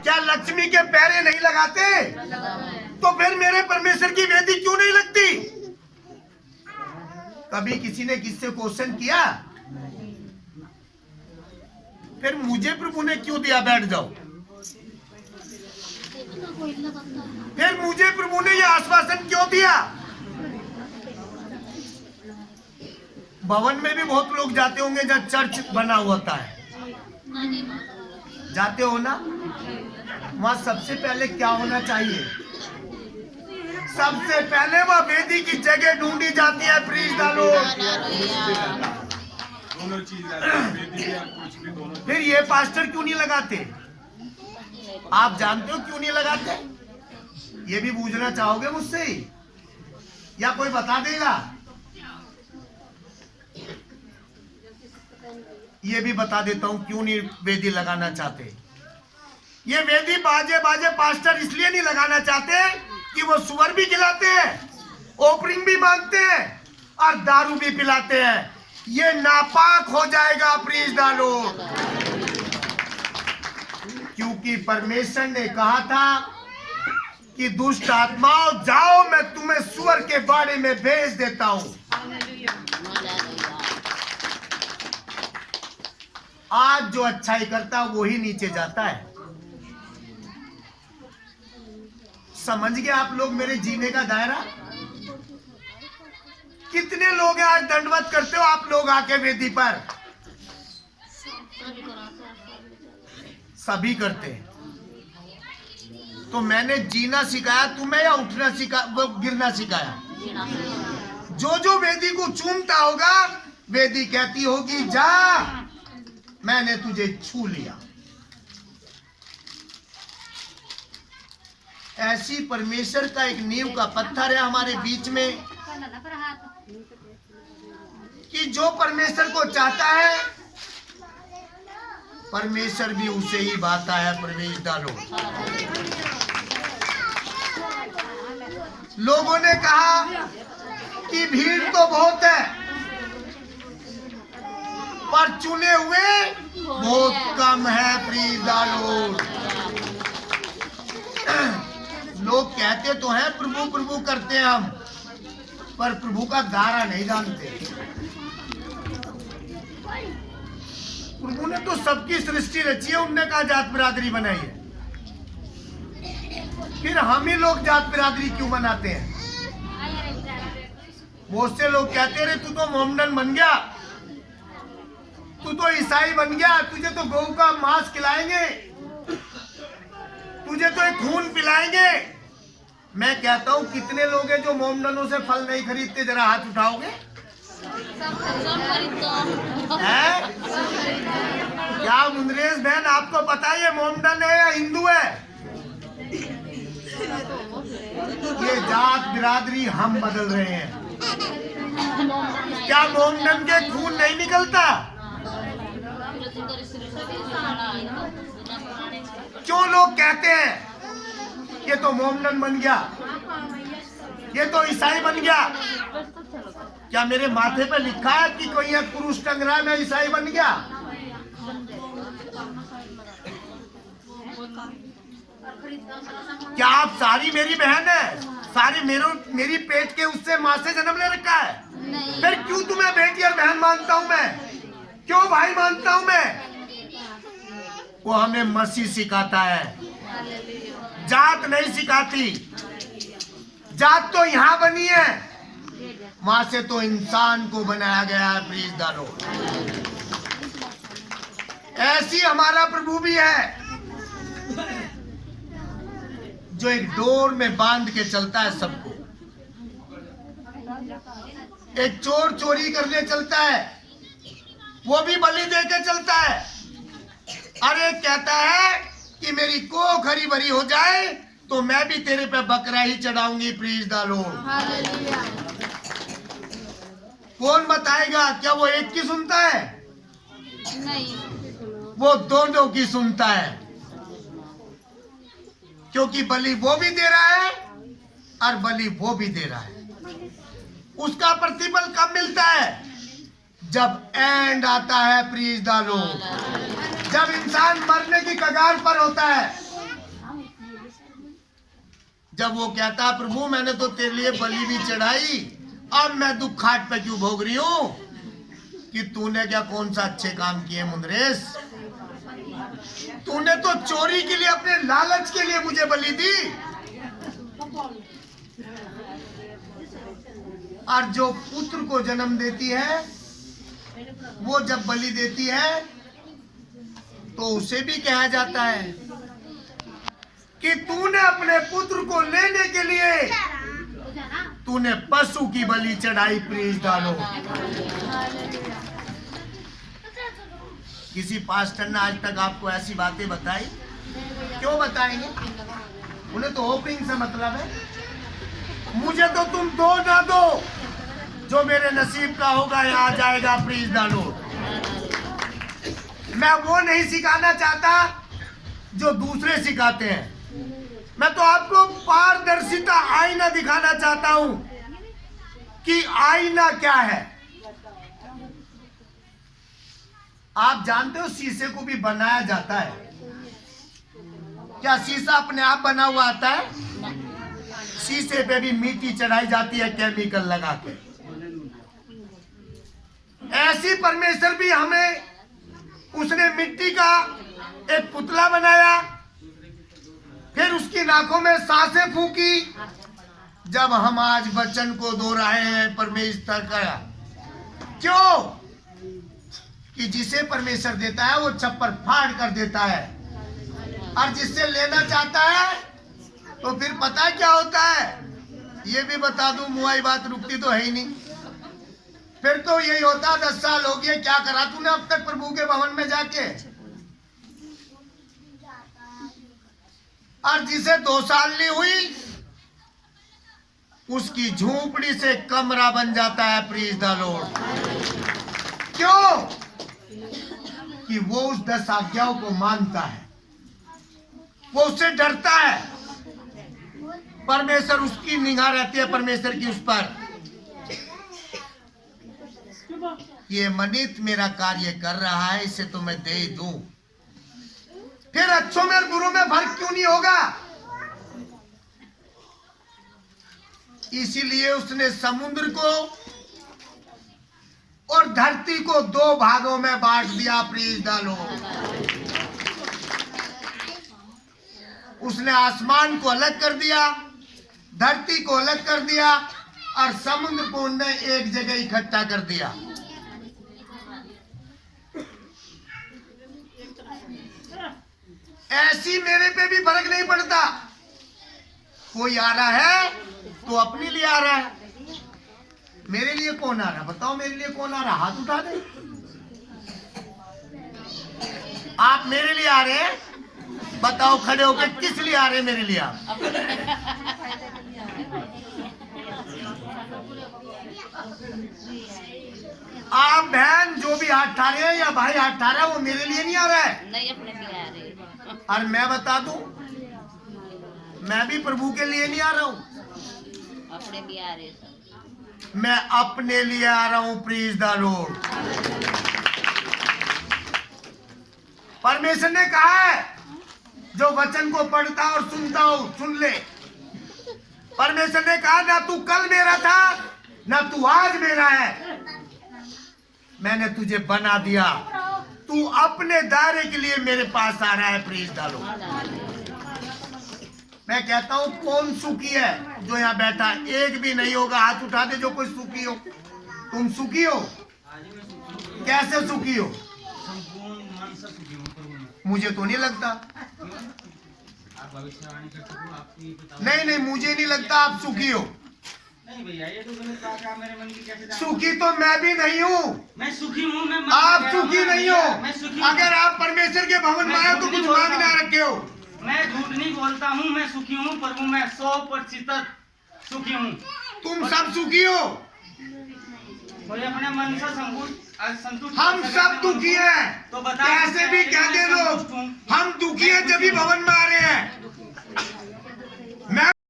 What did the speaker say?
क्या लक्ष्मी के पैरे नहीं लगाते? तो फिर मेरे परमेश्वर की वेदी क्यों नहीं लगती? कभी किसी ने किससे क्वेश्चन किया? फिर मुझे प्रभु ने क्यों दिया बैठ जाओ? फिर मुझे प्रभु ने यह आश्वासन क्यों दिया? भवन में भी बहुत लोग जाते होंगे जहाँ चर्च बना होता है, जाते हो ना? वहां सबसे पहले क्या होना चाहिए? सबसे पहले वह वेदी की जगह ढूंढी जाती है। प्रीज द लॉर्ड। फिर ये पास्टर क्यों नहीं लगाते? आप जानते हो क्यों नहीं लगाते? ये भी पूछना चाहोगे मुझसे ही, या कोई बता देगा? ये भी बता देता हूं क्यों नहीं वेदी लगाना चाहते। ये वेदी बाजे बाजे पास्टर इसलिए नहीं लगाना चाहते कि वो सुअर भी खिलाते हैं, ओपनिंग भी मांगते हैं और दारू भी पिलाते हैं। ये नापाक हो जाएगा। प्रीज द लॉर्ड। क्योंकि परमेश्वर ने कहा था कि दुष्ट आत्माओं जाओ, मैं तुम्हें सुअर के बाड़े में भेज देता हूं। आज जो अच्छाई करता है वही नीचे जाता है। समझ गए आप लोग मेरे जीने का दायरा? कितने लोग हैं आज दंडवत करते हो आप लोग आके वेदी पर? सभी करते हैं। तो मैंने जीना सिखाया तुम्हें या उठना गिरना सिखाया? जो जो वेदी को चूमता होगा, वेदी कहती होगी जा, मैंने तुझे छू लिया। ऐसी परमेश्वर का एक नींव का पत्थर है हमारे बीच में कि जो परमेश्वर को चाहता है, परमेश्वर भी उसे ही भाता है। प्रवेश डालो। लोगों ने कहा कि भीड़ तो बहुत है पर चुने हुए बहुत कम है। प्रीज द लॉर्ड। लोग कहते तो हैं प्रभु प्रभु करते हैं हम, पर प्रभु का दायरा नहीं जानते। प्रभु ने तो सबकी सृष्टि रची है, उनने कहा जात बिरादरी बनाई है। फिर हम ही लोग जात बिरादरी क्यों बनाते हैं? बहुत से लोग कहते रहे तू तो मोहम्मदन बन गया, तू तो ईसाई बन गया, तुझे तो गौ का मांस खिलाएंगे, तुझे तो एक खून पिलाएंगे। मैं कहता हूं कितने लोग हैं जो मोमडनों से फल नहीं खरीदते? जरा हाथ उठाओगे? है? क्या मुंद्रेश बहन आपको पता है ये मोमडन है या हिंदू है? ये जात बिरादरी हम बदल रहे हैं। क्या मोमडन के खून नहीं निकलता? क्यों लोग कहते हैं ये तो मोमडन बन गया, ये तो ईसाई बन गया? क्या मेरे माथे पे लिखा है कि कोई एक पुरुष टंग रहा है मैं ईसाई बन गया? क्या आप सारी मेरी बहन है? सारी मेरी पेट के उससे माँ से जन्म ले रखा है? फिर क्यों तुम्हें बेटी और बहन मानता हूं मैं? क्यों भाई मानता हूं मैं? वो हमें मसीह सिखाता है, जात नहीं सिखाती। जात तो यहाँ बनी है, वहां से तो इंसान को बनाया गया है। प्लीज डालो। ऐसी हमारा प्रभु भी है जो एक डोर में बांध के चलता है सबको। एक चोर चोरी करने चलता है, वो भी बलि दे के चलता है। अरे कहता है कि मेरी कोख हरी भरी हो जाए तो मैं भी तेरे पे बकरा ही चढ़ाऊंगी। प्लीज डालो। कौन बताएगा? क्या वो एक की सुनता है? नहीं, वो दोनों की सुनता है। क्योंकि बलि वो भी दे रहा है और बलि वो भी दे रहा है। उसका प्रतिफल कब मिलता है? जब एंड आता है। प्लीज डालो। जब इंसान मरने की कगार पर होता है, जब वो कहता प्रभु मैंने तो तेरे लिए बलि भी चढ़ाई, अब मैं दुख खाट पे क्यों भोग रही हूं? कि तूने क्या कौन सा अच्छे काम किए मुंदरेश? तूने तो चोरी के लिए, अपने लालच के लिए मुझे बलि दी। और जो पुत्र को जन्म देती है वो जब बलि देती है तो उसे भी कहा जाता है कि तूने अपने पुत्र को लेने के लिए तूने पशु की बलि चढ़ाई। प्रेज डालो। किसी पास्टर ने आज तक आपको ऐसी बातें बताई? क्यों बताएंगे? उन्हें तो ओपनिंग से मतलब है। मुझे तो तुम दो ना दो, जो मेरे नसीब का होगा यहाँ आ जाएगा। प्लीज डालो। मैं वो नहीं सिखाना चाहता जो दूसरे सिखाते हैं। मैं तो आपको पारदर्शिता आईना दिखाना चाहता हूं कि आईना क्या है। आप जानते हो शीशे को भी बनाया जाता है। क्या शीशा अपने आप बना हुआ आता है? शीशे पे भी मिट्टी चढ़ाई जाती है केमिकल लगा के। ऐसी परमेश्वर भी हमें, उसने मिट्टी का एक पुतला बनाया, फिर उसकी नाकों में सांसें फूकी। जब हम आज वचन को दोहराए हैं परमेश्वर का, क्यों? कि जिसे परमेश्वर देता है वो छप्पर फाड़ कर देता है, और जिससे लेना चाहता है तो फिर पता क्या होता है? ये भी बता दूं, मुआई बात रुकती तो है ही नहीं। फिर तो यही होता, 10 साल हो गए, क्या करा तूने अब तक प्रभु के भवन में जाके? और जिसे 2 साल नहीं हुई उसकी झोपड़ी से कमरा बन जाता है। प्रीज द लॉर्ड। क्यों? कि वो उस 10 आज्ञाओं को मानता है, वो उससे डरता है। परमेश्वर, उसकी निगाह रहती है परमेश्वर की उस पर। ये मनीत मेरा कार्य कर रहा है, इसे तो मैं दे दूं। फिर अच्छों में और बुरों में फर्क क्यों नहीं होगा? इसीलिए उसने समुद्र को और धरती को 2 भागों में बांट दिया। प्लीज डालो। उसने आसमान को अलग कर दिया, धरती को अलग कर दिया, और समुद्र को उन्हें एक जगह इकट्ठा कर दिया। ऐसी मेरे पे भी फर्क नहीं पड़ता। कोई आ रहा है तो अपने लिए आ रहा है। मेरे लिए कौन आ रहा? बताओ मेरे लिए कौन आ रहा? हाथ उठा दे। आप मेरे लिए आ रहे हैं? बताओ खड़े होकर किस लिए आ रहे हैं मेरे लिए आप? आप बहन जो भी हाथ उठा रहे हैं या भाई हाथ उठा रहा है, वो मेरे लिए नहीं आ रहा है। नहीं, अपने लिए आ रहे हैं। और मैं बता दूं, मैं भी प्रभु के लिए नहीं आ रहा हूं, अपने लिए आ रहे हैं। मैं अपने लिए आ रहा हूं। प्रीज द लॉर्ड। परमेश्वर ने कहा है जो वचन को पढ़ता और सुनता हो सुन ले। परमेश्वर ने कहा ना तू कल मेरा था ना तू आज मेरा है, मैंने तुझे बना दिया, तू अपने दायरे के लिए मेरे पास आ रहा है। प्रीज डालो। मैं कहता हूं कौन सुखी है? जो यहाँ बैठा, एक भी नहीं होगा, हाथ उठा दे जो कोई सुखी हो। तुम सुखी हो? कैसे सुखी हो? मुझे तो नहीं लगता। नहीं नहीं, मुझे नहीं लगता आप सुखी हो। नहीं भैया, ये तो गलत बात है। मेरे मन की कैसे सुखी तो मैं भी नहीं हूँ। मैं सुखी हूँ। मैं आप सुखी नहीं हो। मैं सुखी। अगर आप परमेश्वर के भवन में आए तो कुछ मांग ना रखे हो। मैं झूठ नहीं बोलता हूँ। मैं सुखी हूँ प्रभु। मैं 100% सुखी हूँ। तुम सब सुखी हो। कोई अपने मन से संतुष्ट। हम सब दुखी हैं। तो बता कैसे भी कहते लोग हम दुखी हैं जब भी भवन में आ रहे हैं।